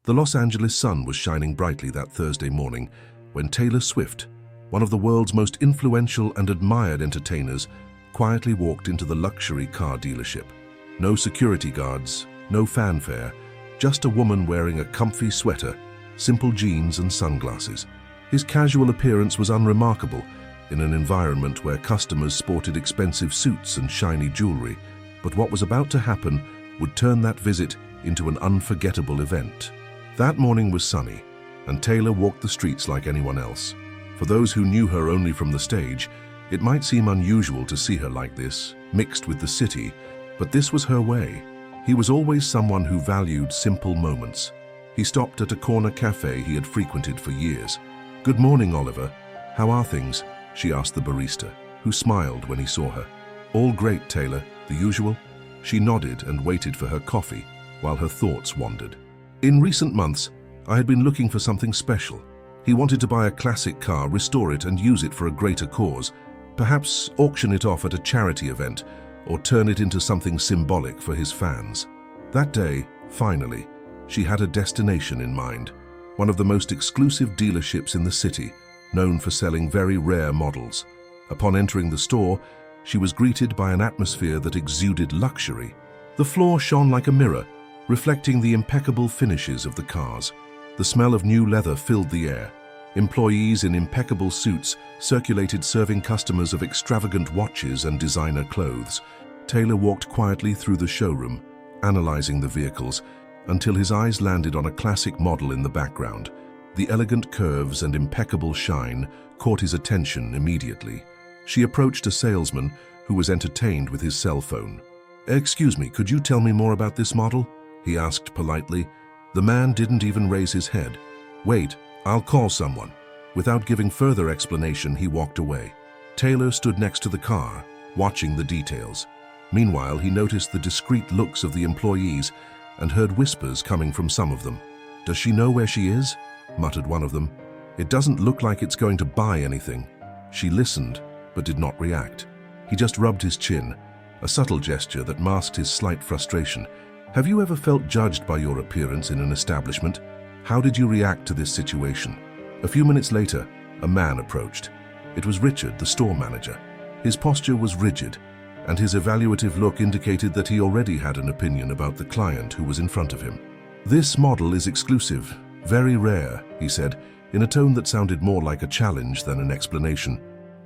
The Los Angeles sun was shining brightly that Thursday morning when Taylor Swift, one of the world's most influential and admired entertainers, quietly walked into the luxury car dealership. No security guards, no fanfare, just a woman wearing a comfy sweater, simple jeans and sunglasses. His casual appearance was unremarkable in an environment where customers sported expensive suits and shiny jewelry, but what was about to happen would turn that visit into an unforgettable event. That morning was sunny, and Taylor walked the streets like anyone else. For those who knew her only from the stage, it might seem unusual to see her like this, mixed with the city, but this was her way. He was always someone who valued simple moments. He stopped at a corner cafe he had frequented for years. "Good morning, Oliver. How are things?" she asked the barista, who smiled when he saw her. "All great, Taylor. The usual?" She nodded and waited for her coffee, while her thoughts wandered. "In recent months, I had been looking for something special. He wanted to buy a classic car, restore it and use it for a greater cause. Perhaps auction it off at a charity event, or turn it into something symbolic for his fans." That day, finally, she had a destination in mind. One of the most exclusive dealerships in the city, known for selling very rare models. Upon entering the store, she was greeted by an atmosphere that exuded luxury. The floor shone like a mirror, reflecting the impeccable finishes of the cars. The smell of new leather filled the air. Employees in impeccable suits circulated, serving customers of extravagant watches and designer clothes. Taylor walked quietly through the showroom, analyzing the vehicles, until his eyes landed on a classic model in the background. The elegant curves and impeccable shine caught his attention immediately. She approached a salesman who was entertained with his cell phone. "Excuse me, could you tell me more about this model?" he asked politely. The man didn't even raise his head. "Wait, I'll call someone." Without giving further explanation, he walked away. Taylor stood next to the car, watching the details. Meanwhile, he noticed the discreet looks of the employees and heard whispers coming from some of them. "Does she know where she is?" muttered one of them. "It doesn't look like it's going to buy anything." She listened, but did not react. He just rubbed his chin, a subtle gesture that masked his slight frustration. "Have you ever felt judged by your appearance in an establishment? How did you react to this situation?" A few minutes later, a man approached. It was Richard, the store manager. His posture was rigid, and his evaluative look indicated that he already had an opinion about the client who was in front of him. "This model is exclusive, very rare," he said, in a tone that sounded more like a challenge than an explanation.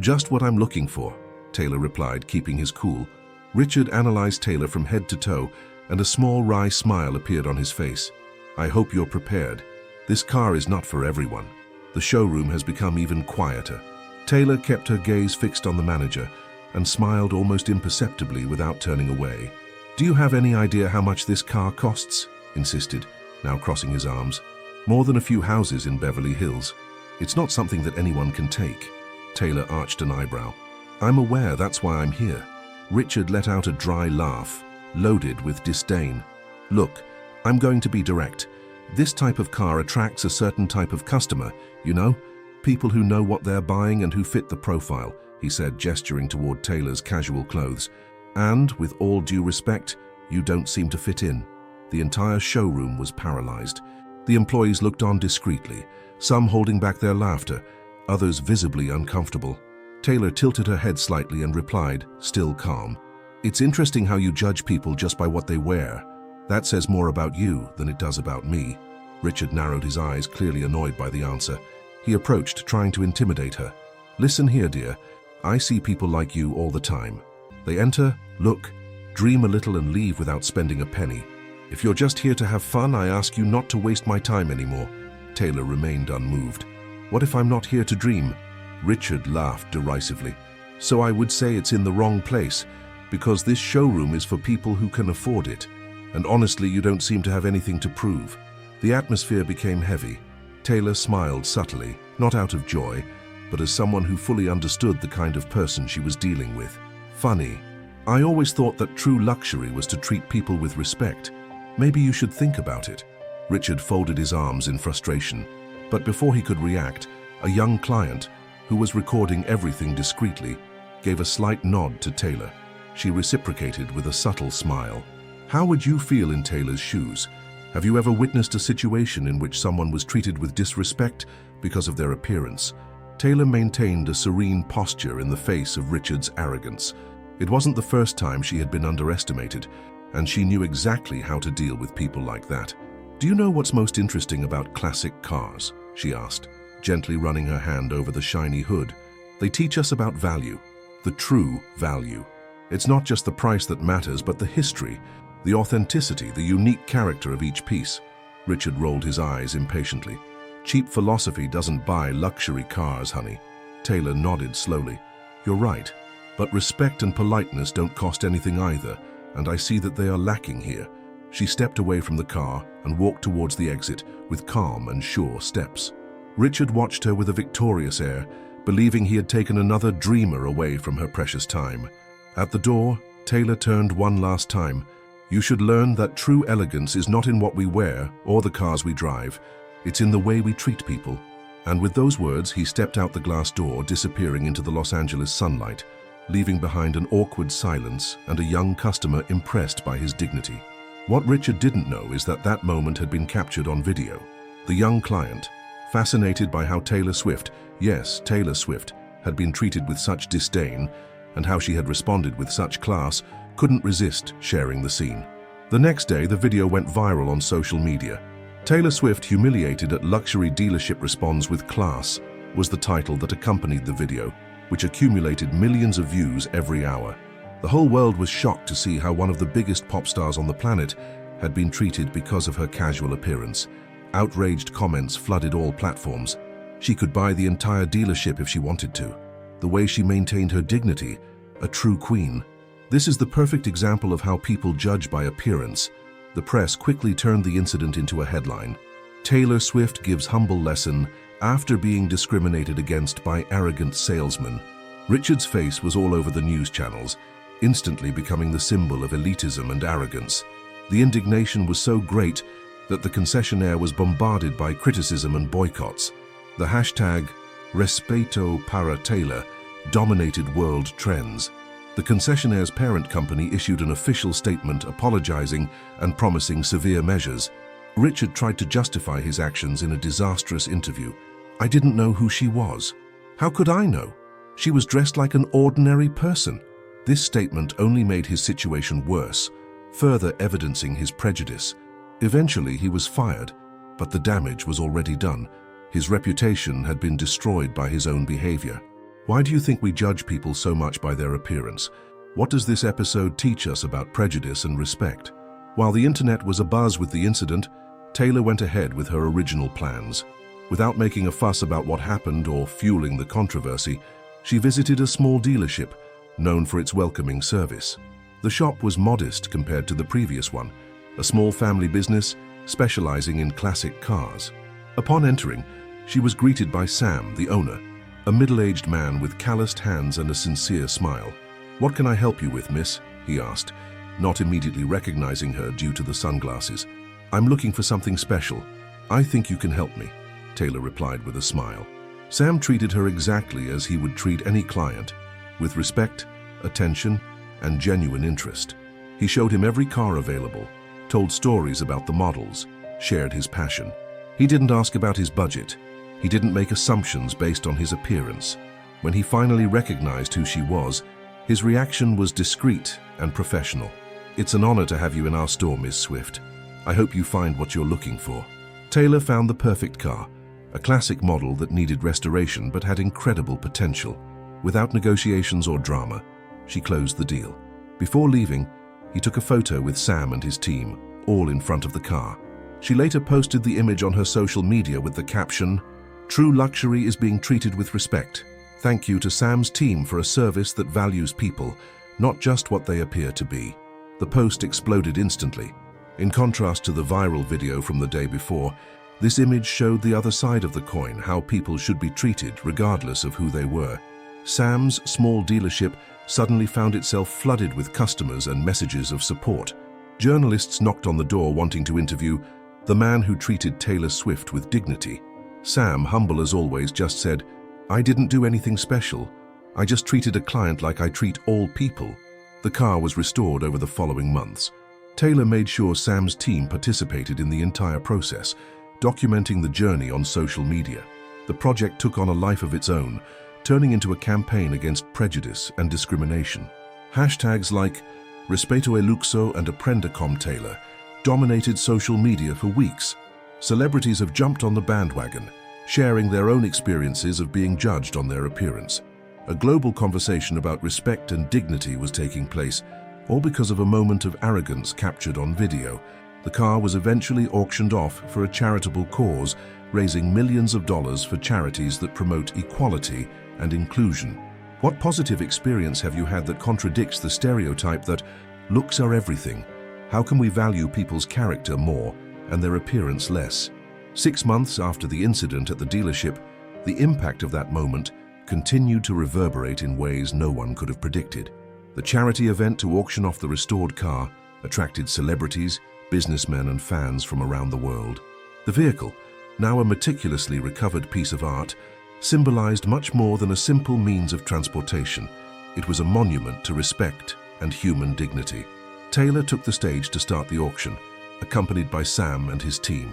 "Just what I'm looking for," Taylor replied, keeping his cool. Richard analyzed Taylor from head to toe, and a small wry smile appeared on his face. "I hope you're prepared. This car is not for everyone." The showroom has become even quieter. Taylor kept her gaze fixed on the manager and smiled almost imperceptibly without turning away. "Do you have any idea how much this car costs?" insisted, now crossing his arms. "More than a few houses in Beverly Hills. It's not something that anyone can take." Taylor arched an eyebrow. "I'm aware, that's why I'm here." Richard let out a dry laugh, loaded with disdain. "Look, I'm going to be direct. This type of car attracts a certain type of customer, you know? People who know what they're buying and who fit the profile," he said, gesturing toward Taylor's casual clothes. "And, with all due respect, you don't seem to fit in." The entire showroom was paralyzed. The employees looked on discreetly, some holding back their laughter, others visibly uncomfortable. Taylor tilted her head slightly and replied, still calm, "It's interesting how you judge people just by what they wear. That says more about you than it does about me." Richard narrowed his eyes, clearly annoyed by the answer. He approached, trying to intimidate her. "Listen here, dear. I see people like you all the time. They enter, look, dream a little and leave without spending a penny. If you're just here to have fun, I ask you not to waste my time anymore." Taylor remained unmoved. "What if I'm not here to dream?" Richard laughed derisively. "So I would say it's in the wrong place, because this showroom is for people who can afford it. And honestly, you don't seem to have anything to prove." The atmosphere became heavy. Taylor smiled subtly, not out of joy, but as someone who fully understood the kind of person she was dealing with. "Funny. I always thought that true luxury was to treat people with respect. Maybe you should think about it." Richard folded his arms in frustration, but before he could react, a young client, who was recording everything discreetly, gave a slight nod to Taylor. She reciprocated with a subtle smile. "How would you feel in Taylor's shoes? Have you ever witnessed a situation in which someone was treated with disrespect because of their appearance? Taylor maintained a serene posture in the face of Richard's arrogance. It wasn't the first time she had been underestimated, and she knew exactly how to deal with people like that. "Do you know what's most interesting about classic cars?" she asked, gently running her hand over the shiny hood. "They teach us about value, the true value. It's not just the price that matters, but the history, the authenticity, the unique character of each piece." Richard rolled his eyes impatiently. "Cheap philosophy doesn't buy luxury cars, honey." Taylor nodded slowly. "You're right, but respect and politeness don't cost anything either, and I see that they are lacking here." She stepped away from the car and walked towards the exit with calm and sure steps. Richard watched her with a victorious air, believing he had taken another dreamer away from her precious time. At the door, Taylor turned one last time. "You should learn that true elegance is not in what we wear or the cars we drive. It's in the way we treat people." And with those words, he stepped out the glass door, disappearing into the Los Angeles sunlight, leaving behind an awkward silence and a young customer impressed by his dignity. What Richard didn't know is that that moment had been captured on video. The young client, fascinated by how Taylor Swift, yes, Taylor Swift, had been treated with such disdain and how she had responded with such class, couldn't resist sharing the scene. The next day, the video went viral on social media. "Taylor Swift humiliated at luxury dealership responds with class" was the title that accompanied the video, which accumulated millions of views every hour. The whole world was shocked to see how one of the biggest pop stars on the planet had been treated because of her casual appearance. Outraged comments flooded all platforms. She could buy the entire dealership if she wanted to. The way she maintained her dignity, a true queen. This is the perfect example of how people judge by appearance. The press quickly turned the incident into a headline. "Taylor Swift gives humble lesson after being discriminated against by arrogant salesman." Richard's face was all over the news channels, instantly becoming the symbol of elitism and arrogance. The indignation was so great that the concessionaire was bombarded by criticism and boycotts. The hashtag Respeto para Taylor dominated world trends. The concessionaire's parent company issued an official statement apologizing and promising severe measures. Richard tried to justify his actions in a disastrous interview. "I didn't know who she was. How could I know? She was dressed like an ordinary person." This statement only made his situation worse, further evidencing his prejudice. Eventually, he was fired, but the damage was already done. His reputation had been destroyed by his own behavior. Why do you think we judge people so much by their appearance? What does this episode teach us about prejudice and respect? While the internet was abuzz with the incident, Taylor went ahead with her original plans. Without making a fuss about what happened or fueling the controversy, she visited a small dealership, known for its welcoming service. The shop was modest compared to the previous one, a small family business specializing in classic cars. Upon entering, she was greeted by Sam, the owner, a middle-aged man with calloused hands and a sincere smile. "What can I help you with, miss?" he asked, not immediately recognizing her due to the sunglasses. "I'm looking for something special. I think you can help me," Taylor replied with a smile. Sam treated her exactly as he would treat any client, with respect, attention, and genuine interest. He showed him every car available, told stories about the models, shared his passion. He didn't ask about his budget. He didn't make assumptions based on his appearance. When he finally recognized who she was, his reaction was discreet and professional. "It's an honor to have you in our store, Miss Swift. I hope you find what you're looking for." Taylor found the perfect car, a classic model that needed restoration but had incredible potential. Without negotiations or drama, she closed the deal. Before leaving, he took a photo with Sam and his team, all in front of the car. She later posted the image on her social media with the caption, "True luxury is being treated with respect. Thank you to Sam's team for a service that values people, not just what they appear to be." The post exploded instantly. In contrast to the viral video from the day before, this image showed the other side of the coin, how people should be treated regardless of who they were. Sam's small dealership suddenly found itself flooded with customers and messages of support. Journalists knocked on the door wanting to interview the man who treated Taylor Swift with dignity. Sam, humble as always, just said, "I didn't do anything special. I just treated a client like I treat all people." The car was restored over the following months. Taylor made sure Sam's team participated in the entire process, documenting the journey on social media. The project took on a life of its own, turning into a campaign against prejudice and discrimination. Hashtags like Respeto el Luxo and Aprenda com Taylor dominated social media for weeks. Celebrities have jumped on the bandwagon, sharing their own experiences of being judged on their appearance. A global conversation about respect and dignity was taking place, all because of a moment of arrogance captured on video. The car was eventually auctioned off for a charitable cause, raising millions of dollars for charities that promote equality and inclusion. What positive experience have you had that contradicts the stereotype that looks are everything? How can we value people's character more and their appearance less? 6 months after the incident at the dealership, the impact of that moment continued to reverberate in ways no one could have predicted. The charity event to auction off the restored car attracted celebrities, businessmen and fans from around the world. The vehicle, now a meticulously recovered piece of art, symbolized much more than a simple means of transportation. It was a monument to respect and human dignity. Taylor took the stage to start the auction, accompanied by Sam and his team.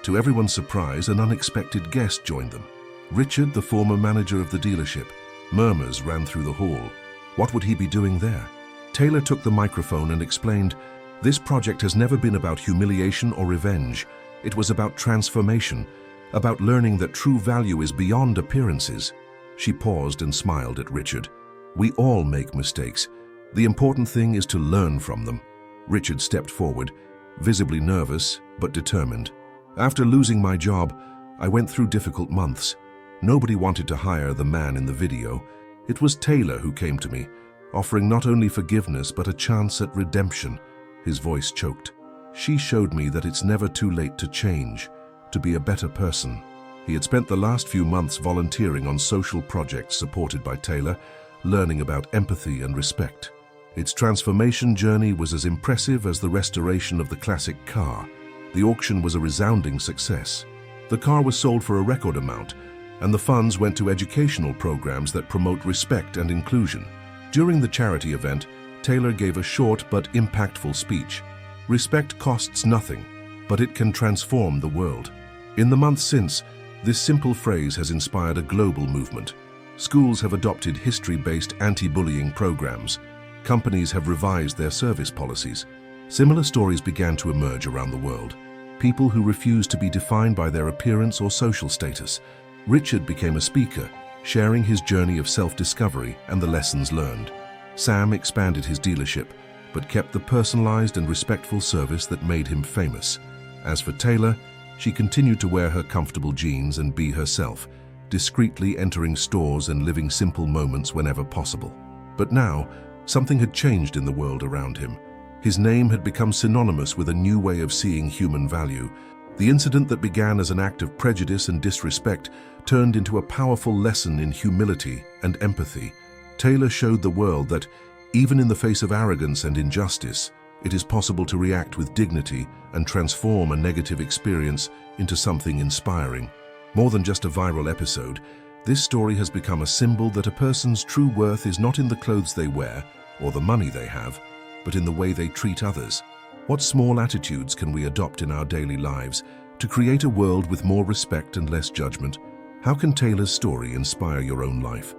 To everyone's surprise, an unexpected guest joined them. Richard, the former manager of the dealership. Murmurs ran through the hall. What would he be doing there? Taylor took the microphone and explained, "This project has never been about humiliation or revenge. It was about transformation, about learning that true value is beyond appearances." She paused and smiled at Richard. "We all make mistakes. The important thing is to learn from them." Richard stepped forward, visibly nervous but determined. "After losing my job, I went through difficult months. Nobody wanted to hire the man in the video. It was Taylor who came to me, offering not only forgiveness but a chance at redemption." His voice choked. "She showed me that it's never too late to change, to be a better person." He had spent the last few months volunteering on social projects supported by Taylor, learning about empathy and respect. Its transformation journey was as impressive as the restoration of the classic car. The auction was a resounding success. The car was sold for a record amount, and the funds went to educational programs that promote respect and inclusion. During the charity event, Taylor gave a short but impactful speech. "Respect costs nothing, but it can transform the world." In the months since, this simple phrase has inspired a global movement. Schools have adopted history-based anti-bullying programs. Companies have revised their service policies. Similar stories began to emerge around the world. People who refused to be defined by their appearance or social status. Richard became a speaker, sharing his journey of self-discovery and the lessons learned. Sam expanded his dealership, but kept the personalized and respectful service that made him famous. As for Taylor, she continued to wear her comfortable jeans and be herself, discreetly entering stores and living simple moments whenever possible. But now, something had changed in the world around him. His name had become synonymous with a new way of seeing human value. The incident that began as an act of prejudice and disrespect turned into a powerful lesson in humility and empathy. Taylor showed the world that, even in the face of arrogance and injustice, it is possible to react with dignity and transform a negative experience into something inspiring. More than just a viral episode, this story has become a symbol that a person's true worth is not in the clothes they wear or the money they have, but in the way they treat others. What small attitudes can we adopt in our daily lives to create a world with more respect and less judgment? How can Taylor's story inspire your own life?